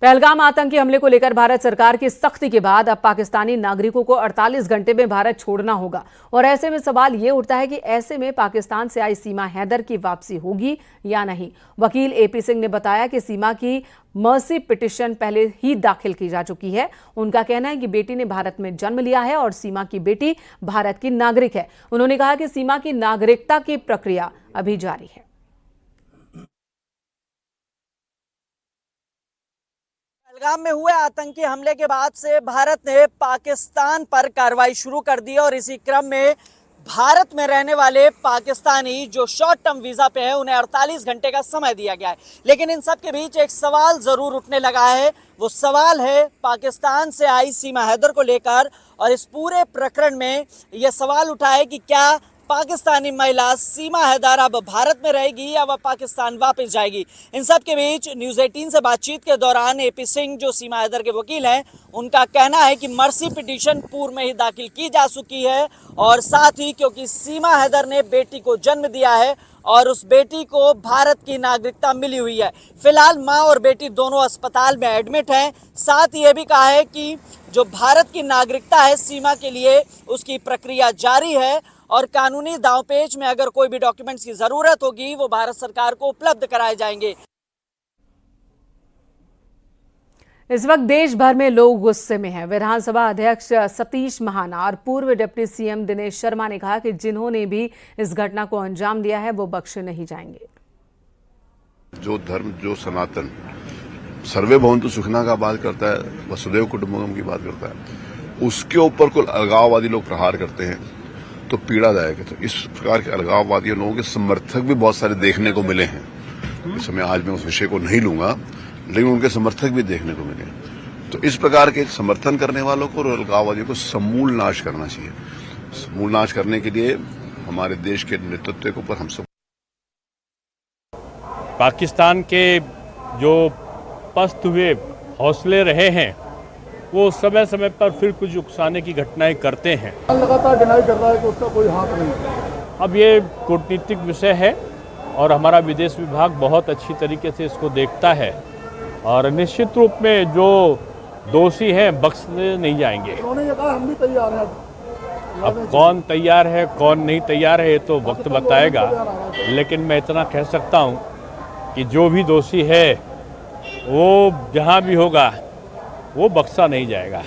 पहलगाम आतंकी हमले को लेकर भारत सरकार की सख्ती के बाद अब पाकिस्तानी नागरिकों को 48 घंटे में भारत छोड़ना होगा और ऐसे में सवाल ये उठता है कि ऐसे में पाकिस्तान से आई सीमा हैदर की वापसी होगी या नहीं। वकील एपी सिंह ने बताया कि सीमा की मर्सी पिटीशन पहले ही दाखिल की जा चुकी है। उनका कहना है कि बेटी ने भारत में जन्म लिया है और सीमा की बेटी भारत की नागरिक है। उन्होंने कहा कि सीमा की नागरिकता की प्रक्रिया अभी जारी है। पहलगाम में हुए आतंकी हमले के बाद से भारत ने पाकिस्तान पर कार्रवाई शुरू कर दी और इसी क्रम में भारत में रहने वाले पाकिस्तानी जो शॉर्ट टर्म वीजा पे हैं उन्हें 48 घंटे का समय दिया गया है। लेकिन इन सब के बीच एक सवाल जरूर उठने लगा है। वो सवाल है पाकिस्तान से आई सीमा हैदर को लेकर और इस पूरे प्रकरण में यह सवाल उठा है कि क्या पाकिस्तानी महिला सीमा हैदर अब भारत में रहेगी या वह पाकिस्तान वापस जाएगी। इन सब के बीच न्यूज़ 18 से बातचीत के दौरान एपी सिंह जो सीमा हैदर के वकील हैं, उनका कहना है कि मर्सी पिटीशन पूर्व में ही दाखिल की जा चुकी है और साथ ही क्योंकि सीमा हैदर ने बेटी को जन्म दिया है और उस बेटी को भारत की नागरिकता मिली हुई है। फिलहाल माँ और बेटी दोनों अस्पताल में एडमिट हैं। साथ ही ये भी कहा है कि जो भारत की नागरिकता है सीमा के लिए उसकी प्रक्रिया जारी है और कानूनी दांवपेच में अगर कोई भी डॉक्यूमेंट्स की जरूरत होगी वो भारत सरकार को उपलब्ध कराए जाएंगे। इस वक्त देश भर में लोग गुस्से में हैं। विधानसभा अध्यक्ष सतीश महाना और पूर्व डिप्टी सीएम दिनेश शर्मा ने कहा कि जिन्होंने भी इस घटना को अंजाम दिया है वो बख्शे नहीं जाएंगे। जो धर्म, जो सनातन सर्वे भवन्तु सुखिनः का बात करता है, वसुधैव कुटुम्बकम की बात करता है, उसके ऊपर कोई अलगाववादी लोग प्रहार करते हैं तो पीड़ादायक है। तो इस प्रकार के अलगाववादी लोगों के समर्थक भी बहुत सारे देखने को मिले हैं। इस समय आज मैं उस विषय को नहीं लूंगा, लेकिन उनके समर्थक भी देखने को मिले। तो इस प्रकार के समर्थन करने वालों को और अलगाववादियों को समूल नाश करना चाहिए। समूल नाश करने के लिए हमारे देश के नेतृत्व के ऊपर हम सब पाकिस्तान के जो पस्त हुए हौसले रहे हैं वो समय समय पर फिर कुछ उकसाने की घटनाएं करते हैं। लगातार डिनाई कर रहा है कि उसका कोई हाथ नहीं। अब ये कूटनीतिक विषय है और हमारा विदेश विभाग बहुत अच्छी तरीके से इसको देखता है और निश्चित रूप में जो दोषी हैं बख्शे नहीं जाएंगे। उन्होंने ये कहा हम भी तैयार हैं। अब कौन तैयार है कौन नहीं तैयार है ये तो वक्त बताएगा, लेकिन मैं इतना कह सकता हूँ कि जो भी दोषी है वो जहाँ भी होगा वो बख्शा नहीं जाएगा।